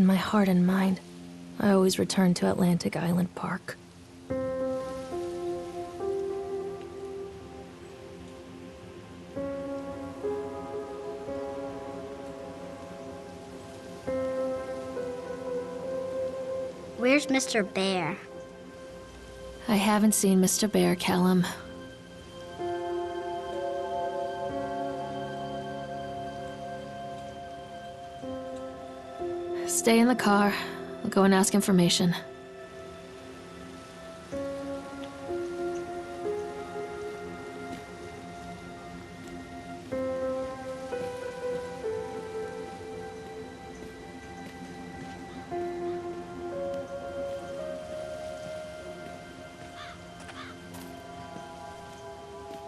In my heart and mind, I always return to Atlantic Island Park. Where's Mr. Bear? I haven't seen Mr. Bear, Callum. Stay in the car. I'll go and ask information.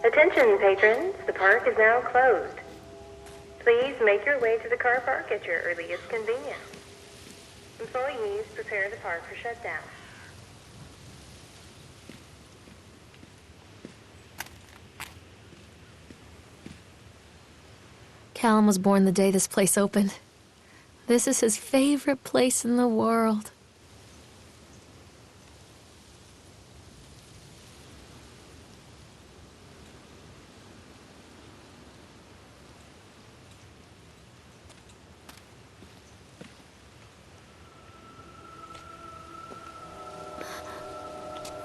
Attention, patrons. The park is now closed. Please make your way to the car park at your earliest convenience. Employees prepare the park for shutdown. Callum was born the day this place opened. This is his favorite place in the world.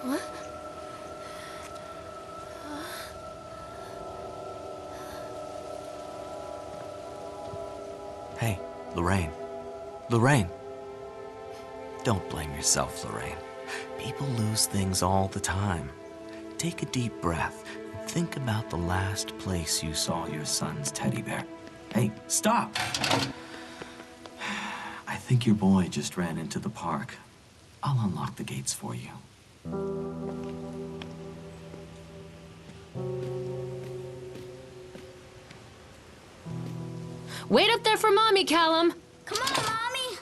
What? Hey, Lorraine. Lorraine. Don't blame yourself, Lorraine. People lose things all the time. Take a deep breath and think about the last place you saw your son's teddy bear. Hey, stop! I think your boy just ran into the park. I'll unlock the gates for you. Wait up there for Mommy, Callum! Come on, Mommy!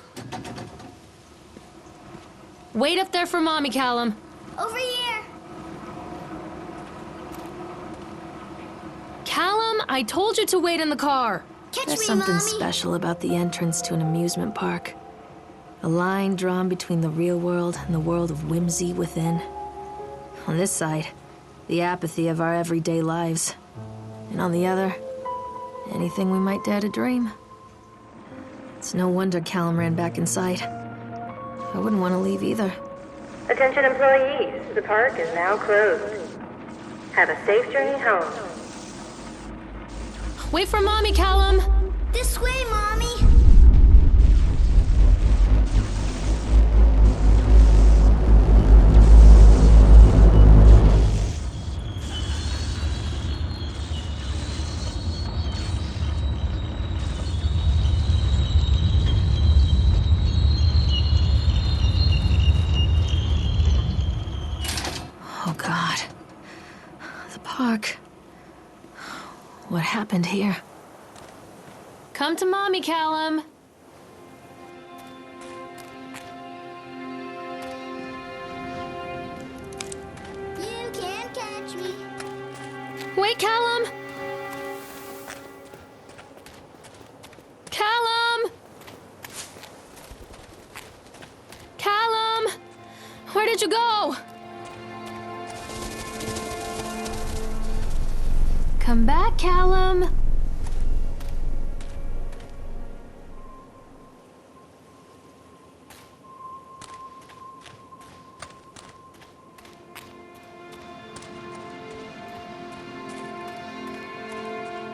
Wait up there for Mommy, Callum! Over here! Callum, I told you to wait in the car! Catch There's me, something Mommy! special about the entrance to an amusement park. A line drawn between the real world and the world of whimsy within. On this side, the apathy of our everyday lives. And on the other, anything we might dare to dream. It's no wonder Callum ran back inside. I wouldn't want to leave either. Attention, employees. The park is now closed. Have a safe journey home. Wait for Mommy, Callum! This way, Mommy! Oh, God. The park. What happened here? Come to Mommy, Callum. You can't catch me. Wait, Callum! Callum! Callum! Where did you go? Come back, Callum.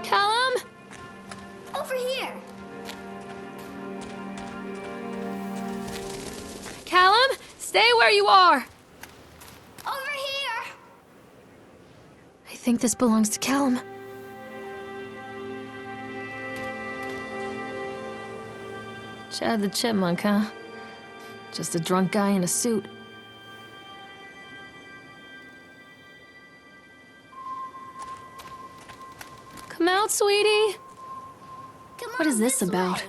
Callum? Over here. Callum, stay where you are. Over here. I think this belongs to Callum. Chad the Chipmunk, huh? Just a drunk guy in a suit. Come out, sweetie. Come What on is this about? way.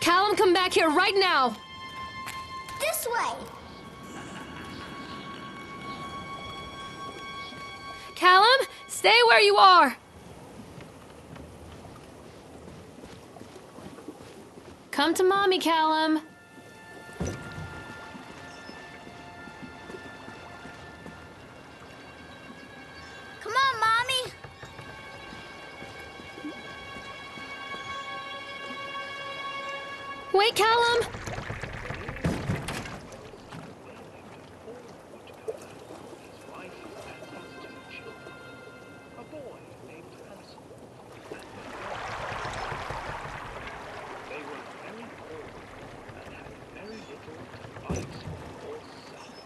Callum, come back here right now! This way. Callum, stay where you are! Come to Mommy, Callum. Come on, Mommy. Wait, Callum!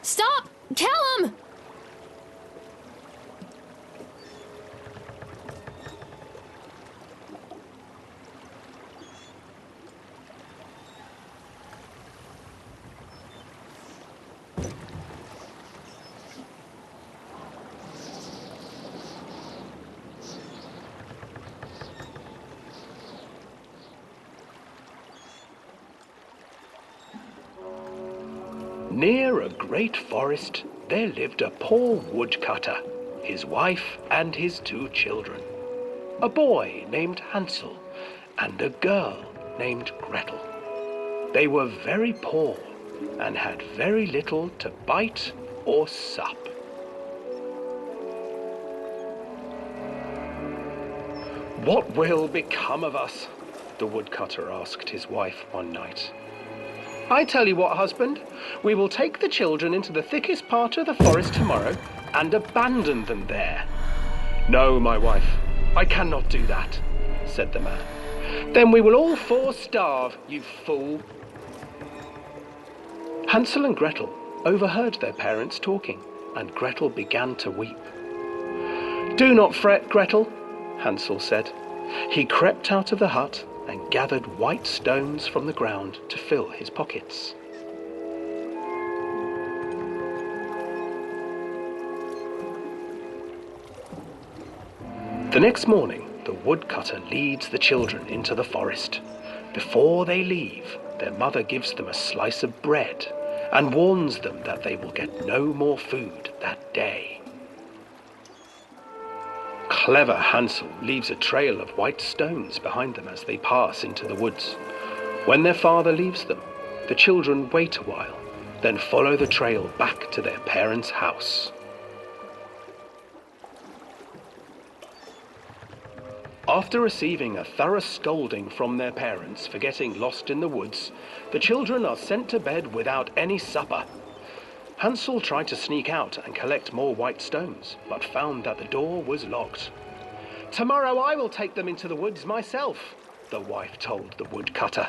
Stop! Callum! Near a great forest, there lived a poor woodcutter, his wife and his 2 children. A boy named Hansel and a girl named Gretel. They were very poor and had very little to bite or sup. "What will become of us?" the woodcutter asked his wife one night. "I tell you what, husband, we will take the children into the thickest part of the forest tomorrow and abandon them there." "No, my wife, I cannot do that," said the man. "Then we will all 4 starve, you fool." Hansel and Gretel overheard their parents talking, and Gretel began to weep. "Do not fret, Gretel," Hansel said. He crept out of the hut and gathered white stones from the ground to fill his pockets. The next morning, the woodcutter leads the children into the forest. Before they leave, their mother gives them a slice of bread and warns them that they will get no more food that day. Clever Hansel leaves a trail of white stones behind them as they pass into the woods. When their father leaves them, the children wait a while, then follow the trail back to their parents' house. After receiving a thorough scolding from their parents for getting lost in the woods, the children are sent to bed without any supper. Hansel tried to sneak out and collect more white stones, but found that the door was locked. "Tomorrow I will take them into the woods myself," the wife told the woodcutter.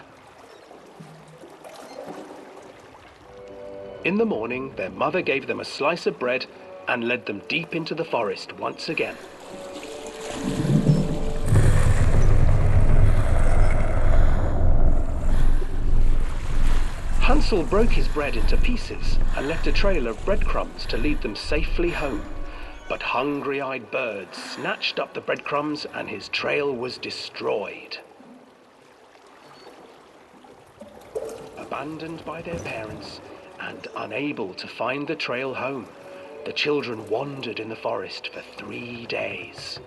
In the morning, their mother gave them a slice of bread and led them deep into the forest once again. Hansel broke his bread into pieces and left a trail of breadcrumbs to lead them safely home. But hungry-eyed birds snatched up the breadcrumbs and his trail was destroyed. Abandoned by their parents and unable to find the trail home, the children wandered in the forest for 3 days.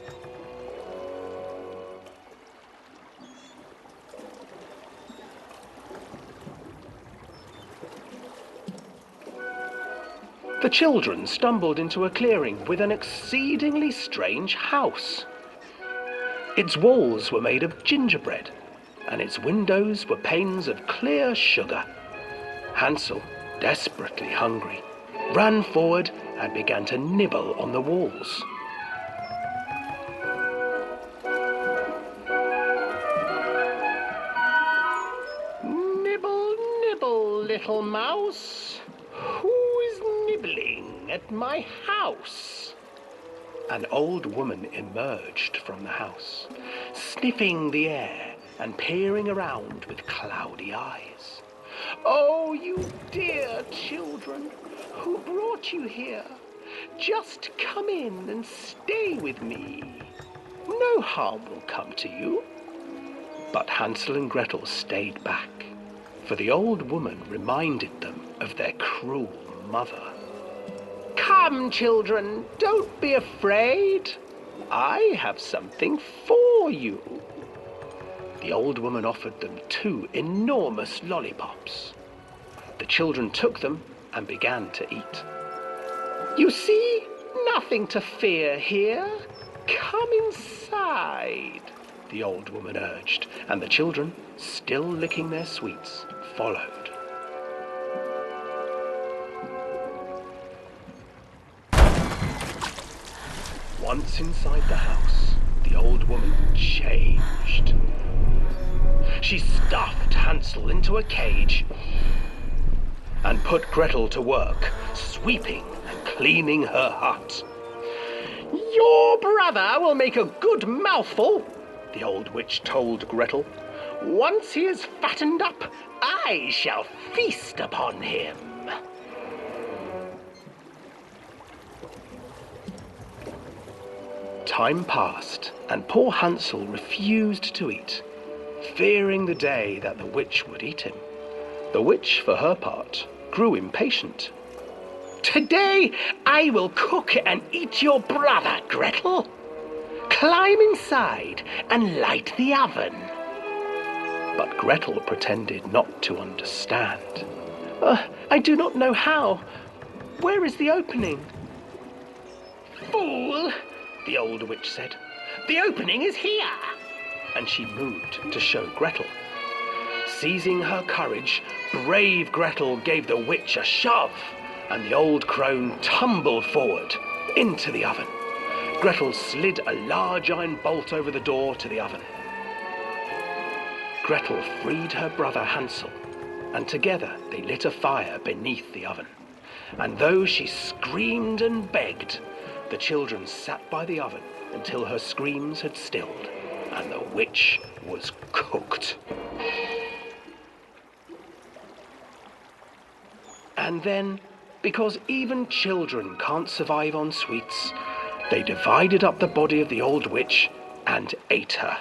The children stumbled into a clearing with an exceedingly strange house. Its walls were made of gingerbread, and its windows were panes of clear sugar. Hansel, desperately hungry, ran forward and began to nibble on the walls. "Nibble, nibble, little mouse. Who is nibbling at my house?" An old woman emerged from the house, sniffing the air and peering around with cloudy eyes. "Oh, you dear children, who brought you here? Just come in and stay with me. No harm will come to you." But Hansel and Gretel stayed back. for the old woman reminded them of their cruel mother. "Come, children, don't be afraid. I have something for you." The old woman offered them 2 enormous lollipops. The children took them and began to eat. "You see, nothing to fear here. Come inside," the old woman urged, and the children, still licking their sweets, followed. Once inside the house, the old woman changed. She stuffed Hansel into a cage and put Gretel to work, sweeping and cleaning her hut. "Your brother will make a good mouthful," the old witch told Gretel. "Once he is fattened up, I shall feast upon him." Time passed, and poor Hansel refused to eat, fearing the day that the witch would eat him. The witch, for her part, grew impatient. "Today I will cook and eat your brother, Gretel. Climb inside and light the oven." But Gretel pretended not to understand. "I do not know how. Where is the opening?" "Fool," the old witch said. "The opening is here." And she moved to show Gretel. Seizing her courage, brave Gretel gave the witch a shove, and the old crone tumbled forward into the oven. Gretel slid a large iron bolt over the door to the oven. Gretel freed her brother Hansel, and together they lit a fire beneath the oven. And though she screamed and begged, the children sat by the oven until her screams had stilled and the witch was cooked. And then, because even children can't survive on sweets, they divided up the body of the old witch and ate her.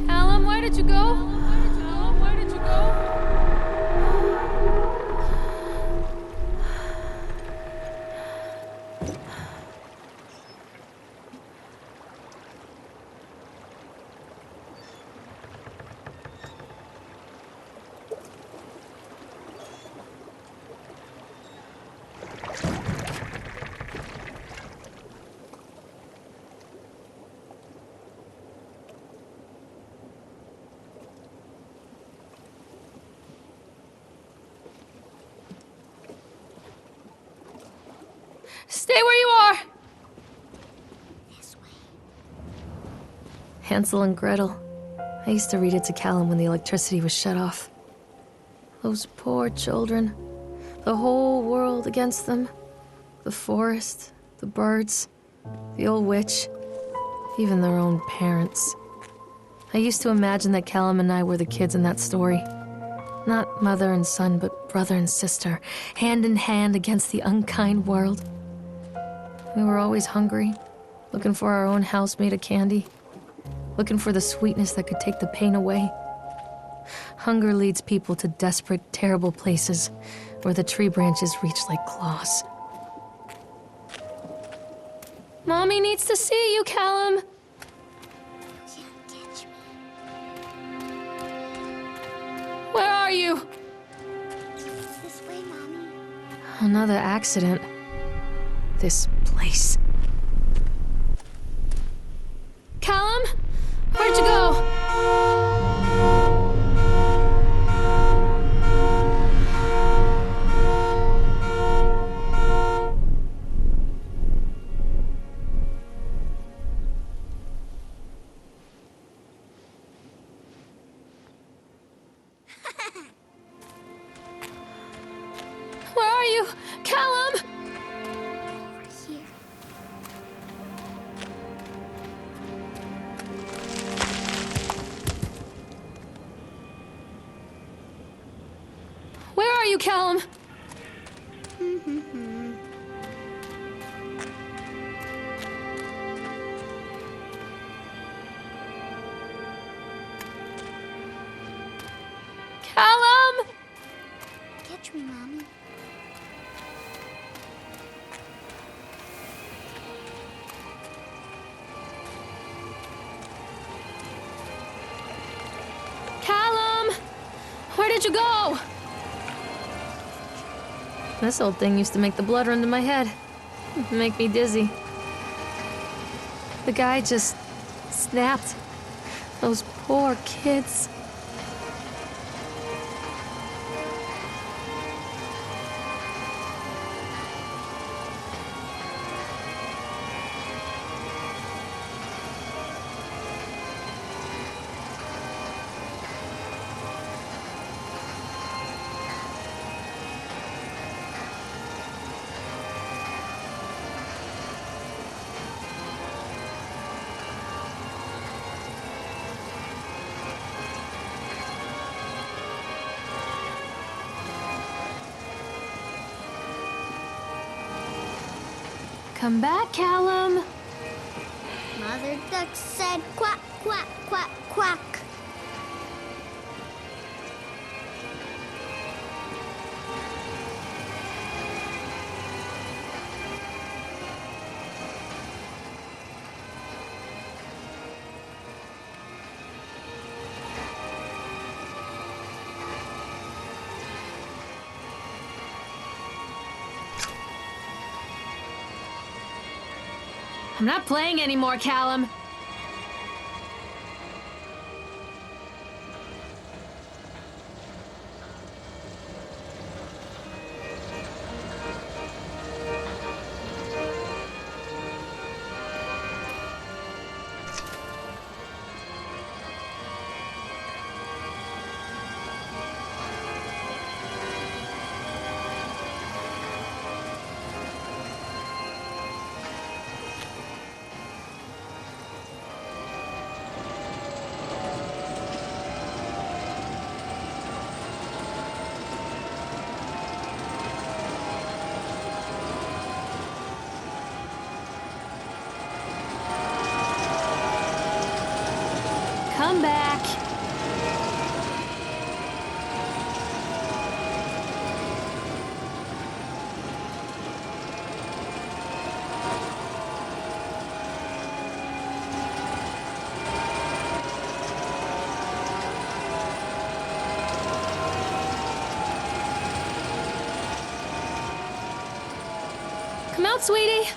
Callum, where did you go? Callum, where did you go? Stay where you are! This way. Hansel and Gretel. I used to read it to Callum when the electricity was shut off. Those poor children. The whole world against them. The forest, the birds, the old witch, even their own parents. I used to imagine that Callum and I were the kids in that story. Not mother and son, but brother and sister, hand in hand against the unkind world. We were always hungry, looking for our own house made of candy, looking for the sweetness that could take the pain away. Hunger leads people to desperate, terrible places where the tree branches reach like claws. Mommy needs to see you, Callum. Don't touch me. Where are you? This way, Mommy. Another accident. This place. Callum? Where'd you go? Where are you? Callum? Here. you, Callum? Callum! Catch me, Mommy. Callum! Where did you go? This old thing used to make the blood run to my head. Make me dizzy. The guy just snapped. Those poor kids. Come back, Callum. Mother Duck said quack, quack, quack, quack. I'm not playing anymore, Callum. Come back. Come out, sweetie.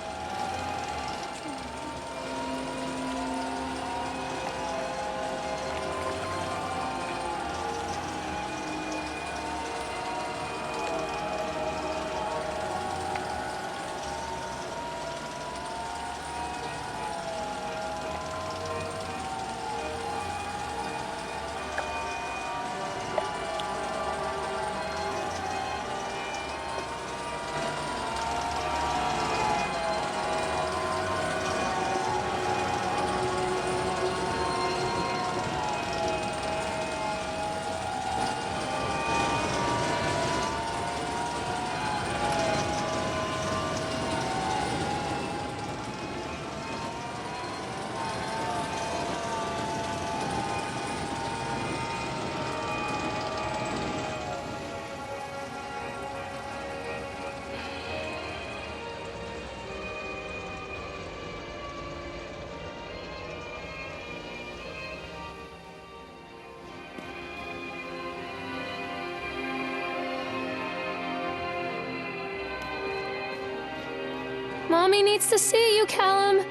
Mommy needs to see you, Callum.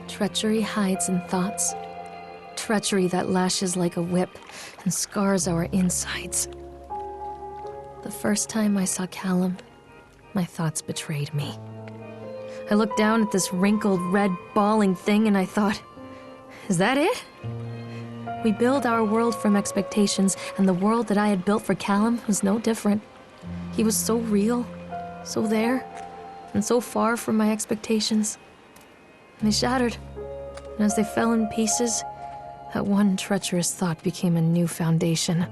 Treachery hides in thoughts. Treachery that lashes like a whip and scars our insides. The first time I saw Callum, my thoughts betrayed me. I looked down at this wrinkled, red, bawling thing and I thought, is that it? We build our world from expectations, and the world that I had built for Callum was no different. He was so real, so there, and so far from my expectations. They shattered, and as they fell in pieces, that one treacherous thought became a new foundation.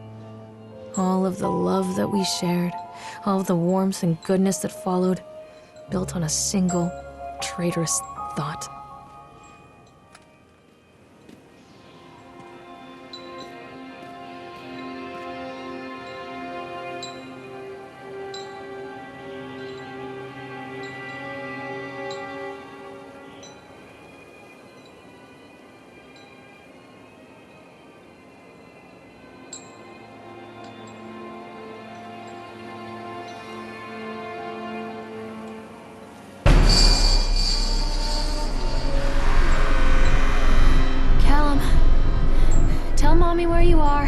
All of the love that we shared, all of the warmth and goodness that followed, built on a single traitorous thought. Callum, tell Mommy where you are.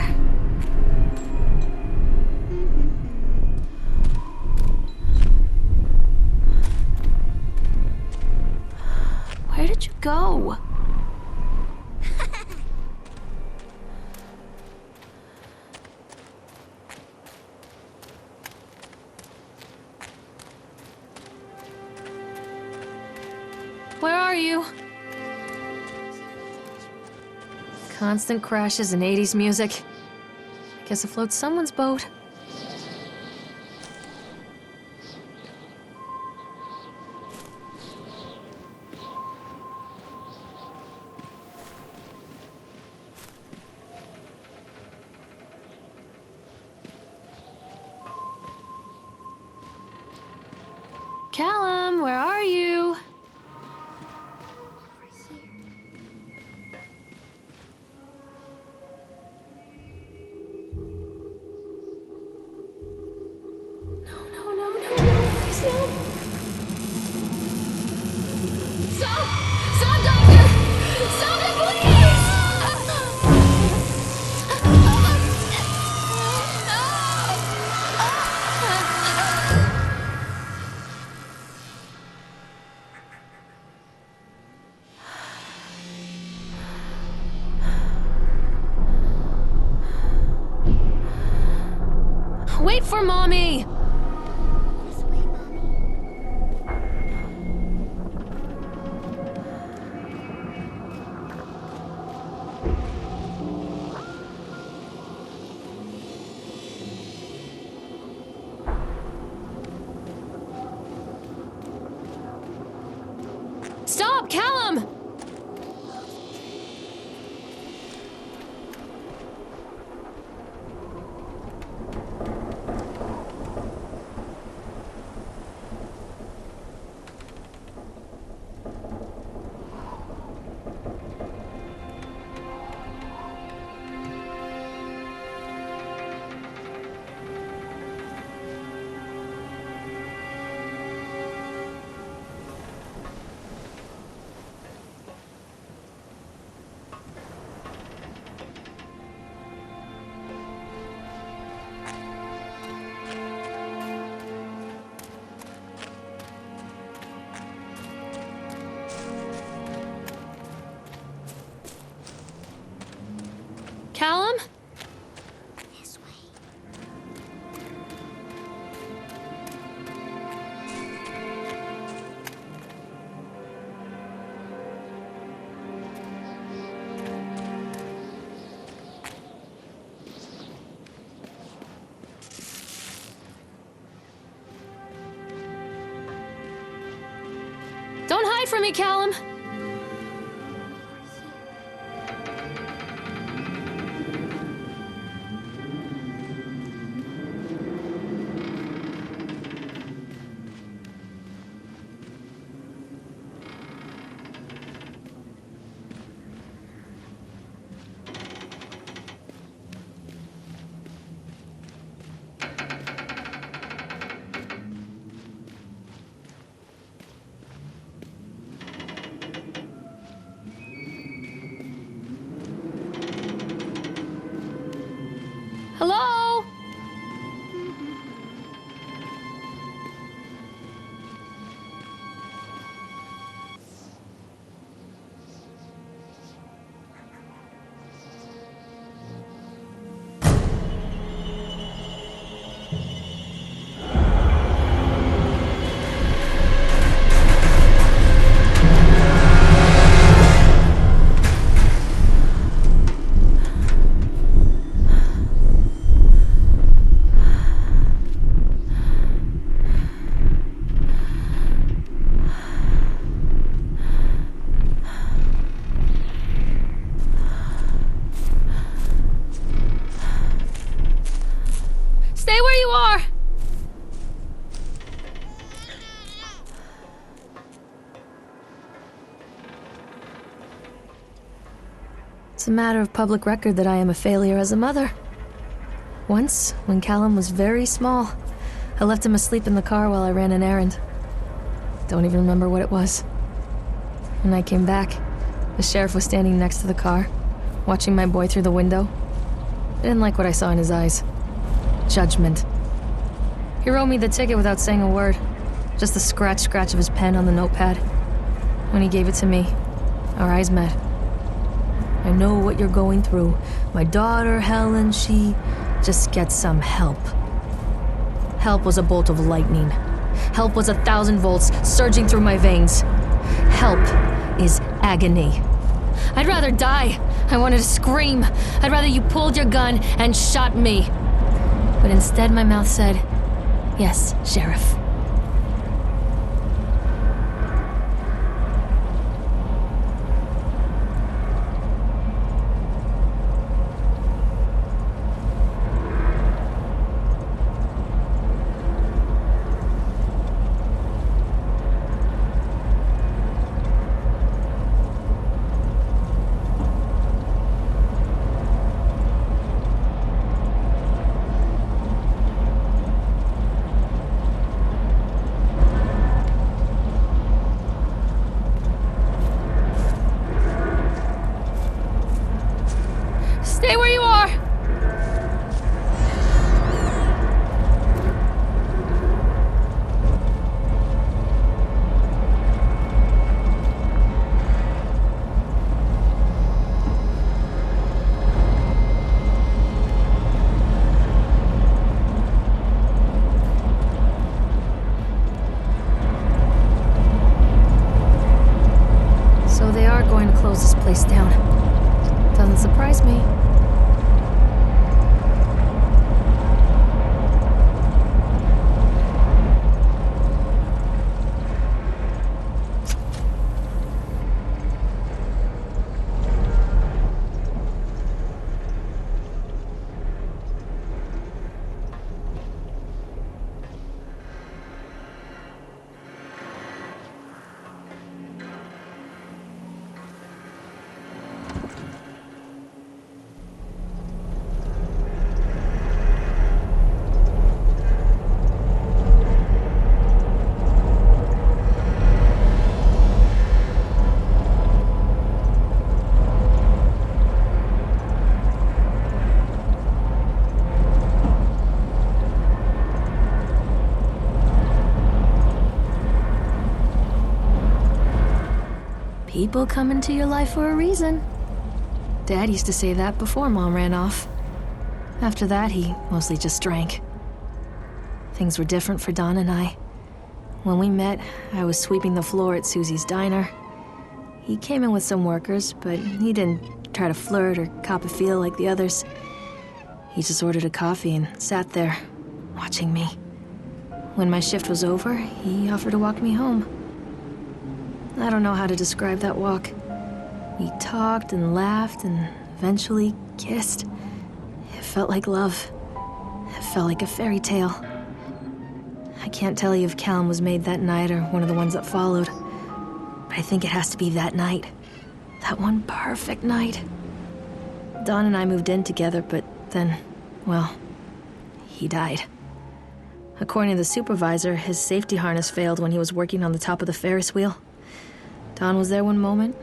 Where did you go? Where are you? Constant crashes and 80s music. I guess it floats someone's boat. Callum, where are you? Wait for Mommy! This way, Mommy. Stop, Callum! Callum? This way. Don't hide from me, Callum! Hello? It's a matter of public record that I am a failure as a mother. Once, when Callum was very small, I left him asleep in the car while I ran an errand. Don't even remember what it was. When I came back, the sheriff was standing next to the car, watching my boy through the window. I didn't like what I saw in his eyes. Judgment. He wrote me the ticket without saying a word, just the scratch of his pen on the notepad. When he gave it to me, our eyes met. I know what you're going through. My daughter, Helen, she just gets some help. Help was a bolt of lightning. Help was 1,000 volts surging through my veins. Help is agony. I'd rather die. I wanted to scream. I'd rather you pulled your gun and shot me. But instead my mouth said, "Yes, Sheriff." Stay where you are! So they are going to close this place down. Doesn't surprise me. People come into your life for a reason. Dad used to say that before Mom ran off. After that, he mostly just drank. Things were different for Don and I. When we met, I was sweeping the floor at Susie's diner. He came in with some workers, but he didn't try to flirt or cop a feel like the others. He just ordered a coffee and sat there, watching me. When my shift was over, he offered to walk me home. I don't know how to describe that walk. We talked and laughed and eventually kissed. It felt like love. It felt like a fairy tale. I can't tell you if Callum was made that night or one of the ones that followed, but I think it has to be that night. That one perfect night. Don and I moved in together, but then, well, he died. According to the supervisor, his safety harness failed when he was working on the top of the Ferris wheel. Don was there one moment,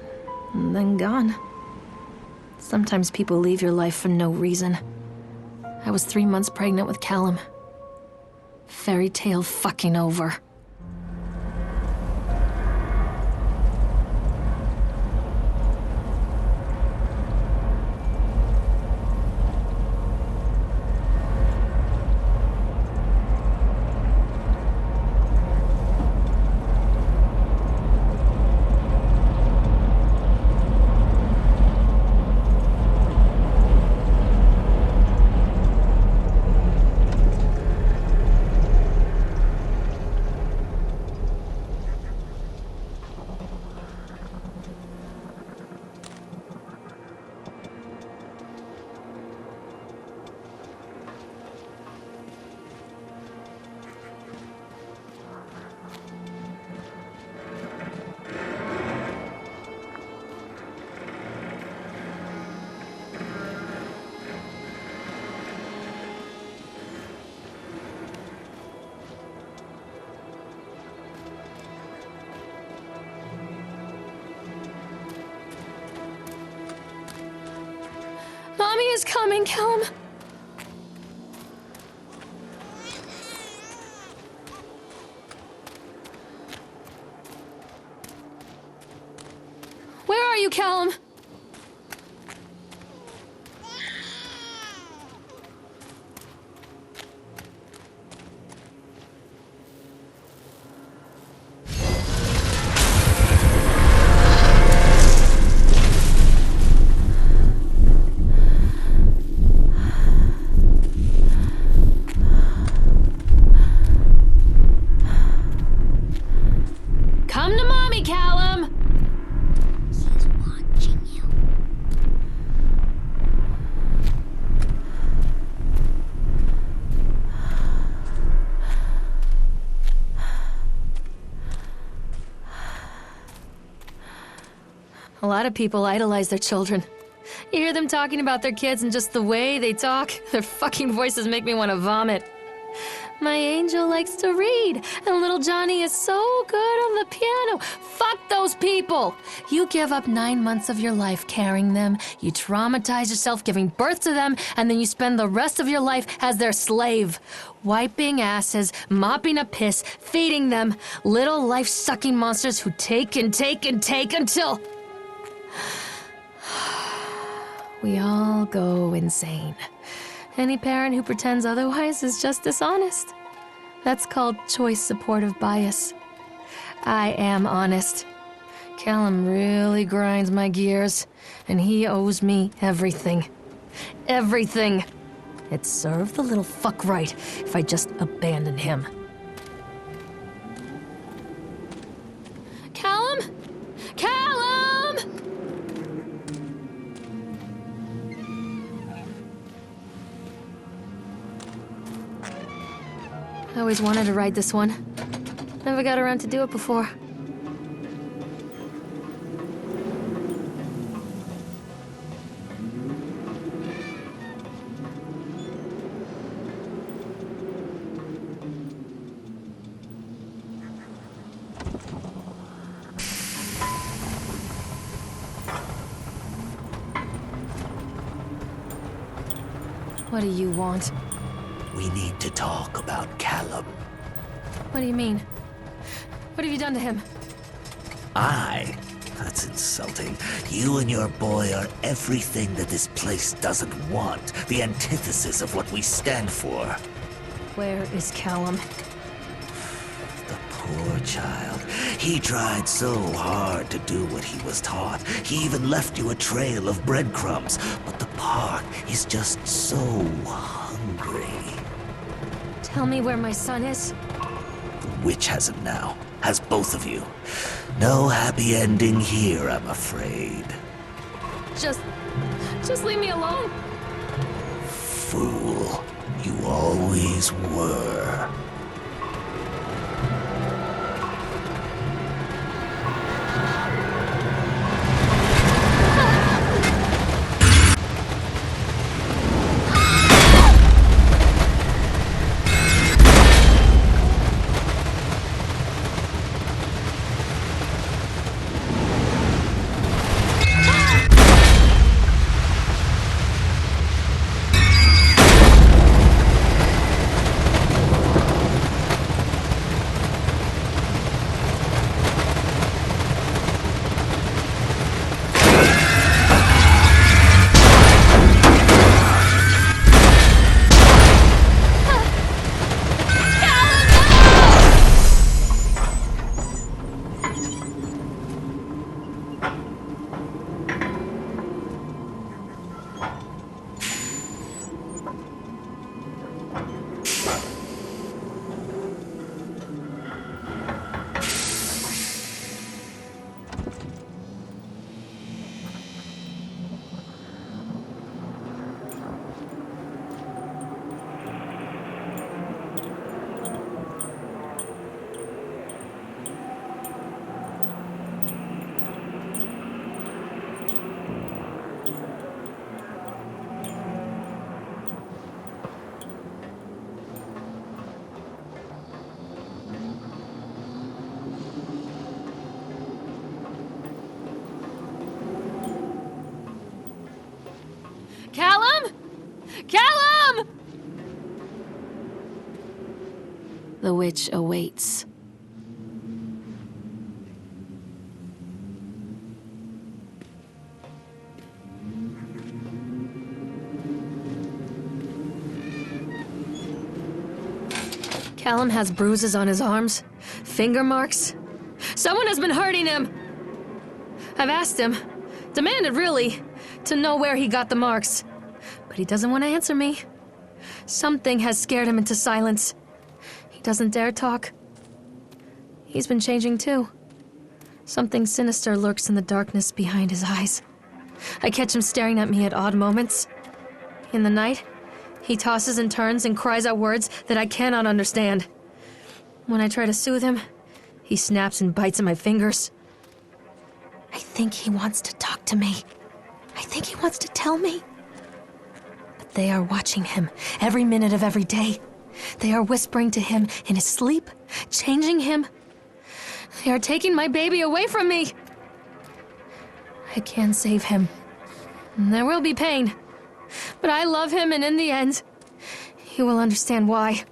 and then gone. Sometimes people leave your life for no reason. I was 3 months pregnant with Callum. Fairy tale fucking over. Mommy is coming, Callum. Where are you, Callum? Come to Mommy, Callum! He's watching you. A lot of people idolize their children. You hear them talking about their kids and just the way they talk, their fucking voices make me want to vomit. My angel likes to read, and little Johnny is so good on the piano. Fuck those people! You give up 9 months of your life carrying them, you traumatize yourself giving birth to them, and then you spend the rest of your life as their slave. Wiping asses, mopping up piss, feeding them. Little life-sucking monsters who take and take and take until... we all go insane. Any parent who pretends otherwise is just dishonest. That's called choice supportive bias. I am honest. Callum really grinds my gears, and he owes me everything. Everything. It'd serve the little fuck right if I just abandoned him. Callum? Callum! I always wanted to ride this one. Never got around to do it before. What do you want? We need to talk about Callum. What do you mean? What have you done to him? That's insulting. You and your boy are everything that this place doesn't want. The antithesis of what we stand for. Where is Callum? The poor child. He tried so hard to do what he was taught. He even left you a trail of breadcrumbs. But the park is just so hungry. Tell me where my son is. The witch has him now. Has both of you. No happy ending here, I'm afraid. Just leave me alone. Fool. You always were. The witch awaits. Callum has bruises on his arms, finger marks. Someone has been hurting him. I've asked him, demanded really, to know where he got the marks. But he doesn't want to answer me. Something has scared him into silence. He doesn't dare talk. He's been changing too. Something sinister lurks in the darkness behind his eyes. I catch him staring at me at odd moments. In the night, he tosses and turns and cries out words that I cannot understand. When I try to soothe him, he snaps and bites at my fingers. I think he wants to talk to me. I think he wants to tell me. But they are watching him every minute of every day. They are whispering to him in his sleep, changing him. They are taking my baby away from me. I can't save him. There will be pain. But I love him, and in the end, he will understand why.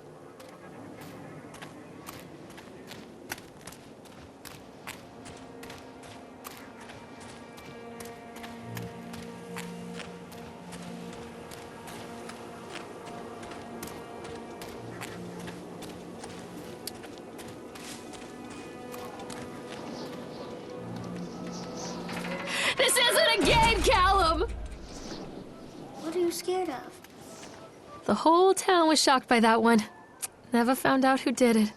This isn't a game, Callum! What are you scared of? The whole town was shocked by that one. Never found out who did it.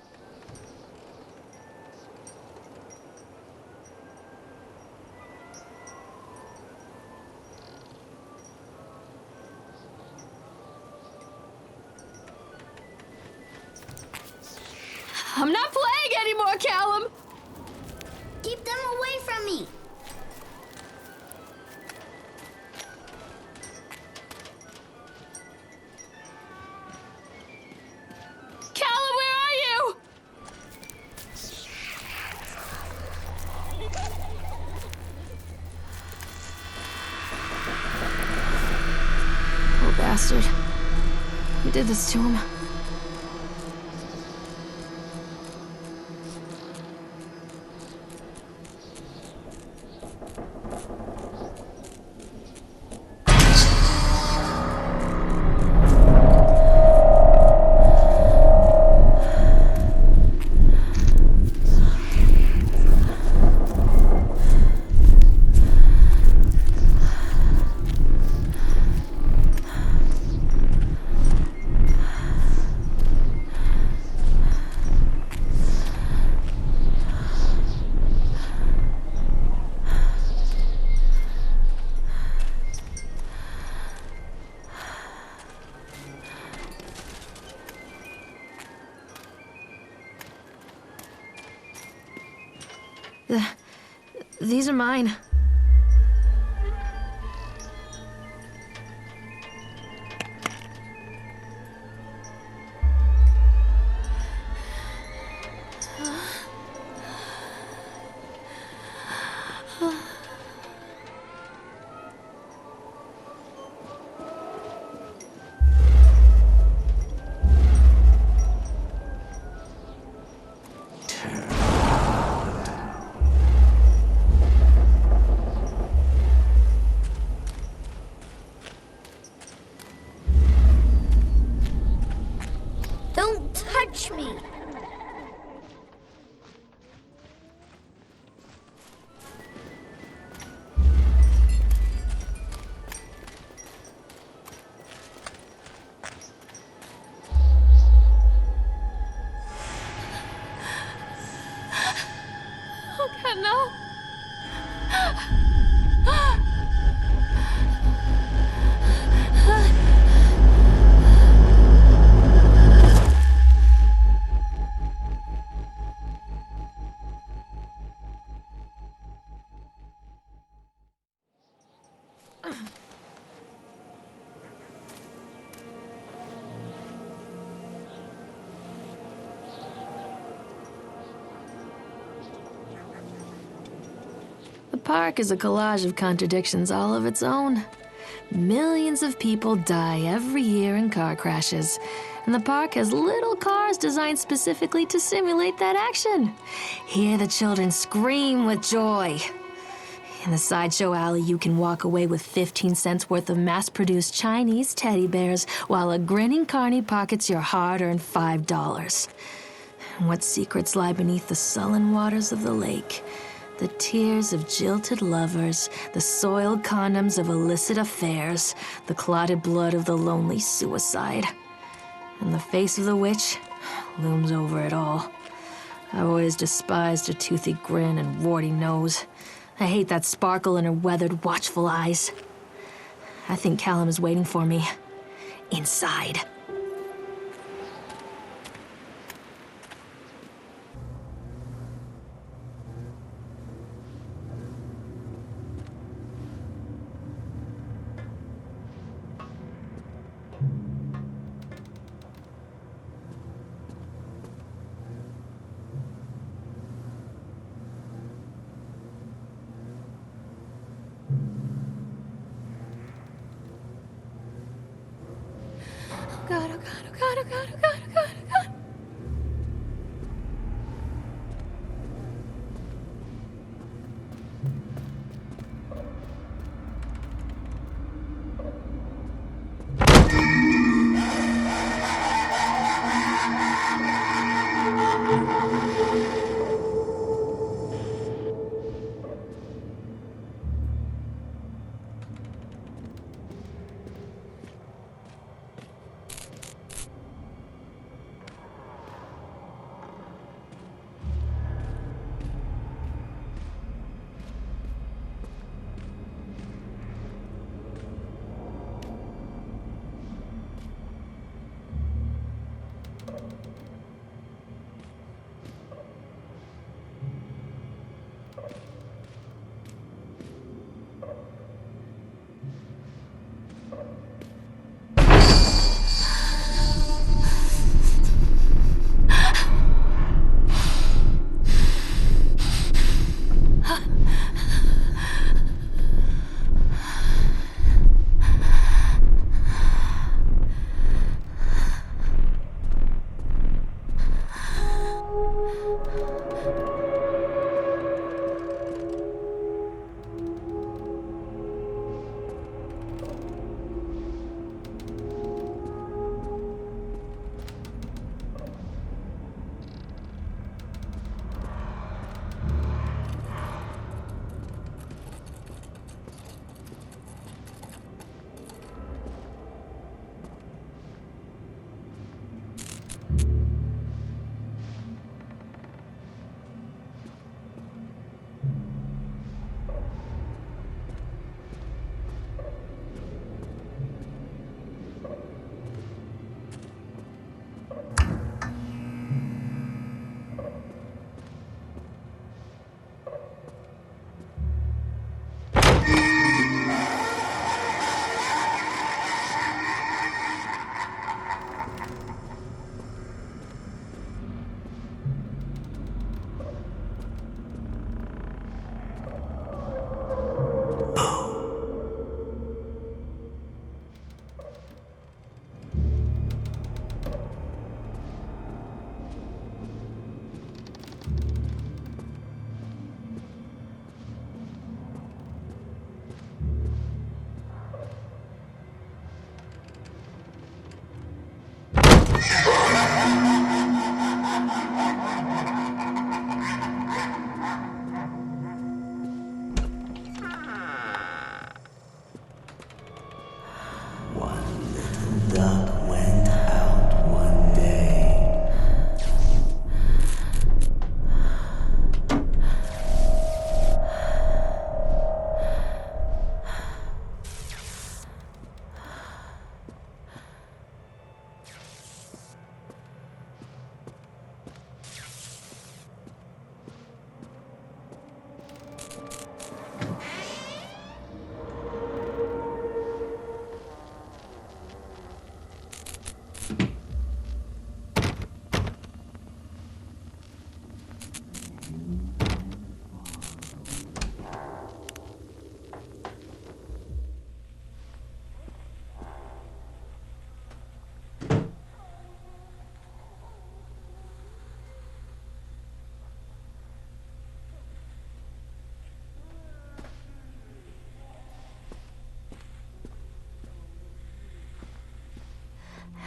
I'm not playing anymore, Callum! Keep them away from me! Callum, where are you? Poor bastard. Who did this to him? These are mine. Don't touch me! Oh God, no! The park is a collage of contradictions all of its own. Millions of people die every year in car crashes, and the park has little cars designed specifically to simulate that action. Hear the children scream with joy. In the sideshow alley, you can walk away with 15 cents worth of mass-produced Chinese teddy bears while a grinning carny pockets your hard-earned $5. And what secrets lie beneath the sullen waters of the lake? The tears of jilted lovers, the soiled condoms of illicit affairs, the clotted blood of the lonely suicide. And the face of the witch looms over it all. I've always despised her toothy grin and warty nose. I hate that sparkle in her weathered, watchful eyes. I think Callum is waiting for me. Inside.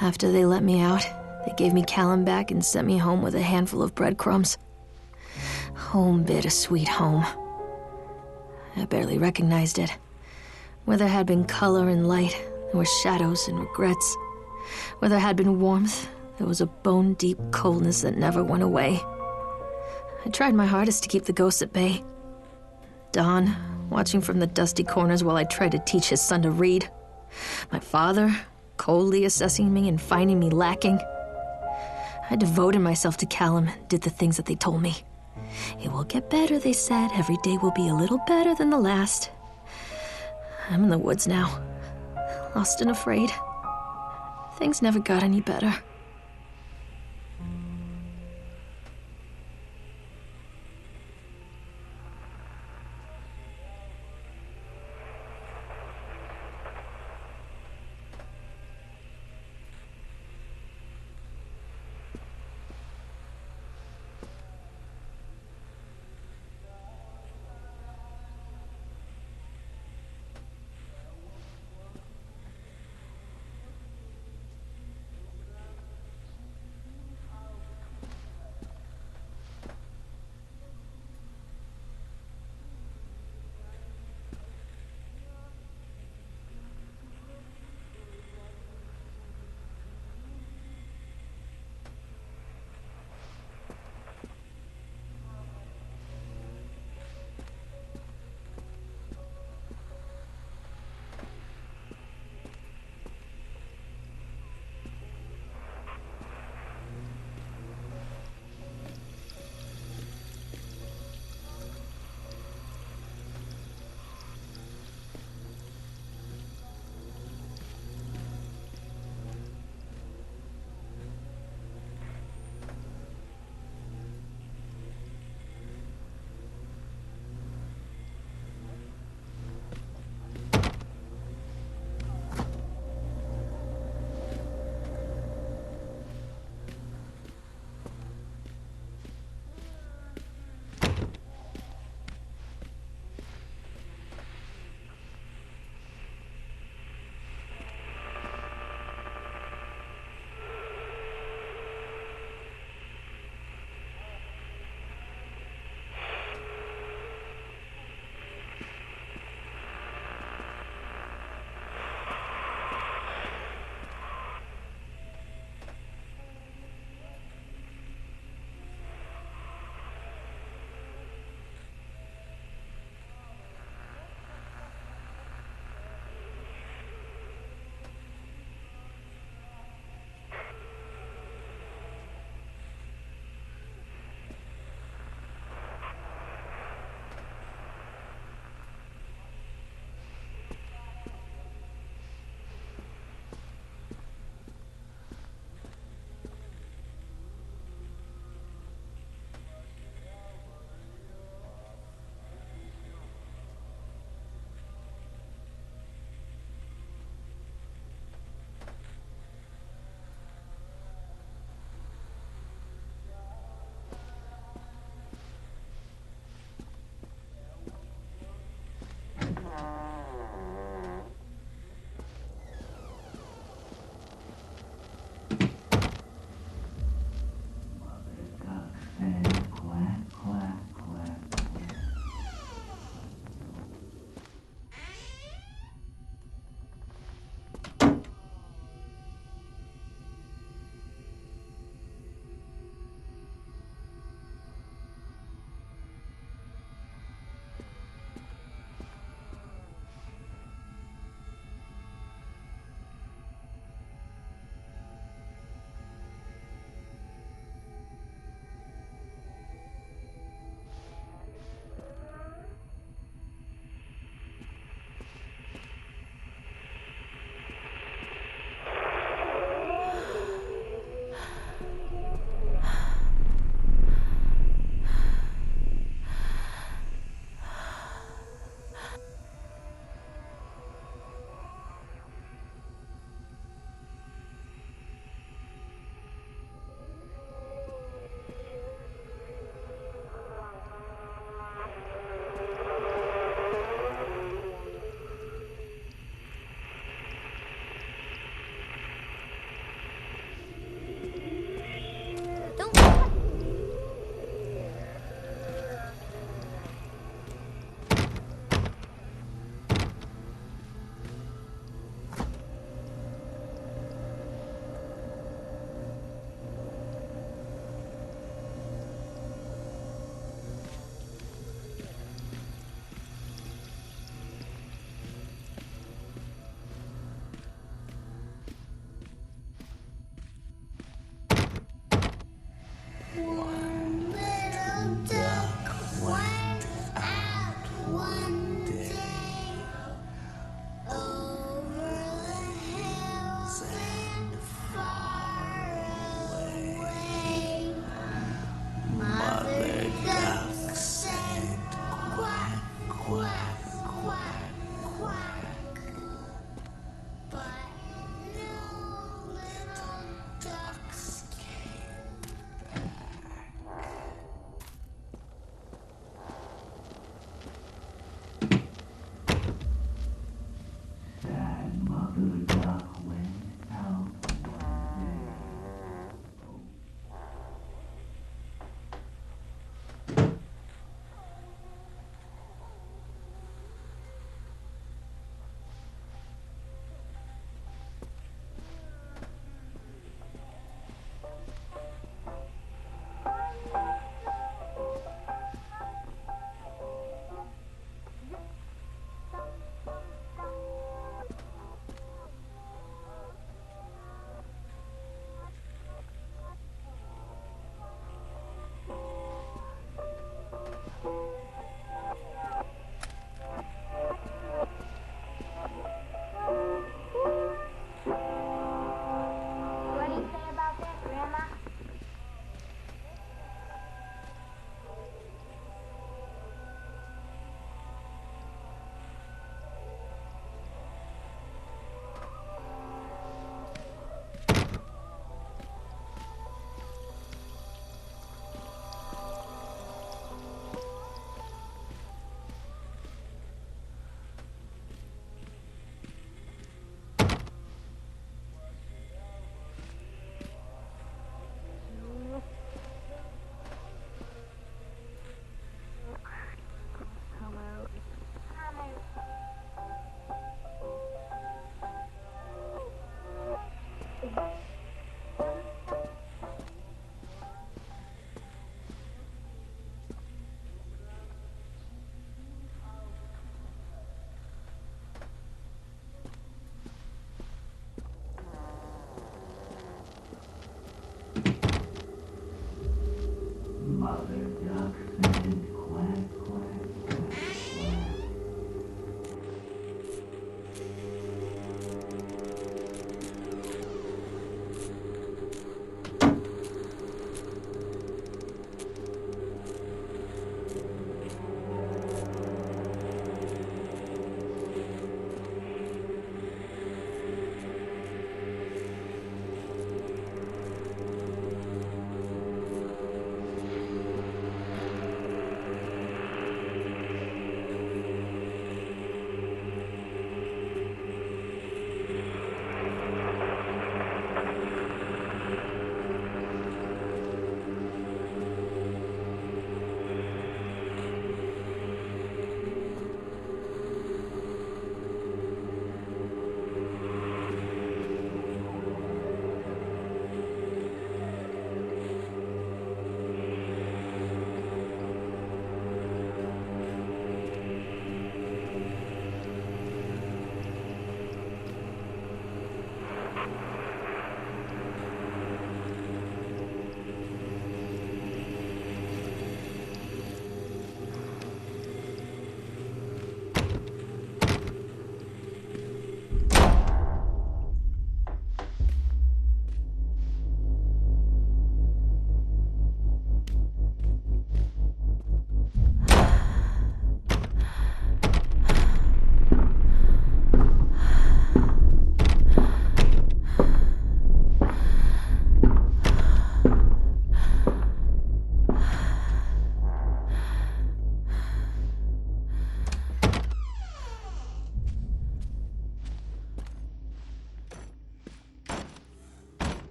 After they let me out, they gave me Callum back and sent me home with a handful of breadcrumbs. Home, bittersweet home. I barely recognized it. Where there had been color and light, there were shadows and regrets. Where there had been warmth, there was a bone-deep coldness that never went away. I tried my hardest to keep the ghosts at bay. Don, watching from the dusty corners while I tried to teach his son to read. My father, coldly assessing me and finding me lacking. I devoted myself to Callum and did the things that they told me. It will get better, they said. Every day will be a little better than the last. I'm in the woods now, lost and afraid. Things never got any better. One day, over the hills and far away, Mother Duck said quack, quack, quack, quack. But no little ducks came back. Sad Mother Duck went out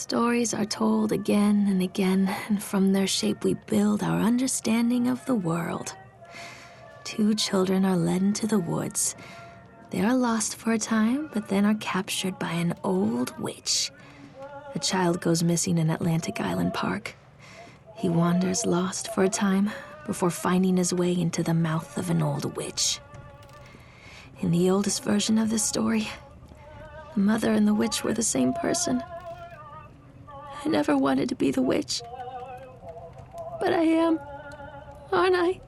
Stories are told again and again, and from their shape we build our understanding of the world. Two children are led into the woods. They are lost for a time, but then are captured by an old witch. A child goes missing in Atlantic Island Park. He wanders lost for a time before finding his way into the mouth of an old witch. In the oldest version of this story, the mother and the witch were the same person. I never wanted to be the witch, but I am, aren't I?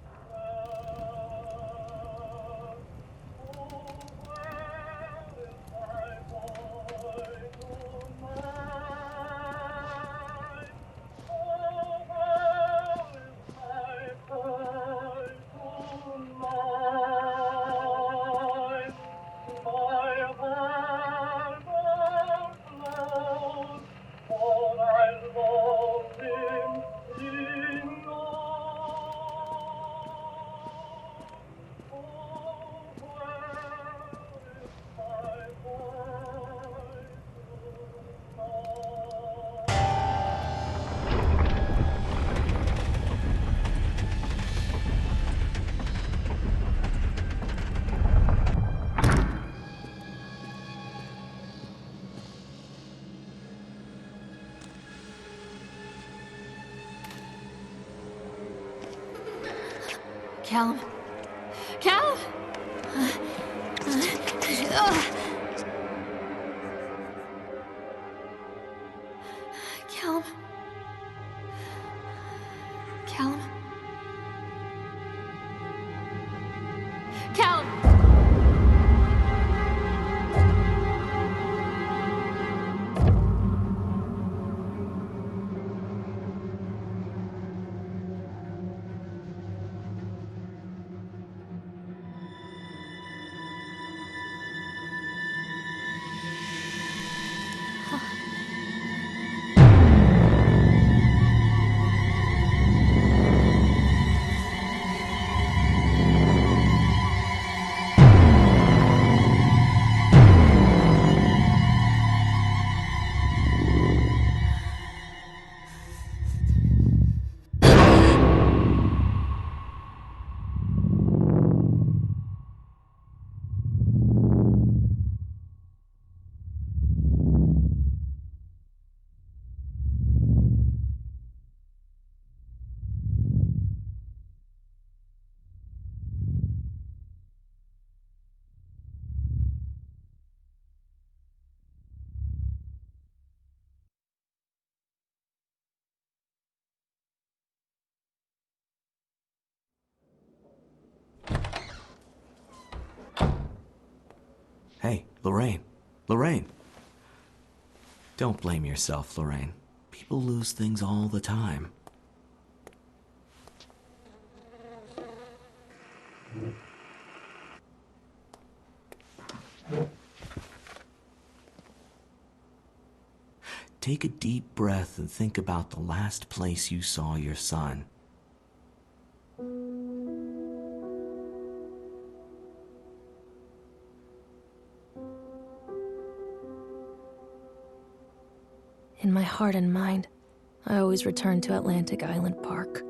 Callum? Callum? Callum? Callum? Callum! Hey, Lorraine. Lorraine. Don't blame yourself, Lorraine. People lose things all the time. Take a deep breath and think about the last place you saw your son. In my heart and mind, I always return to Atlantic Island Park.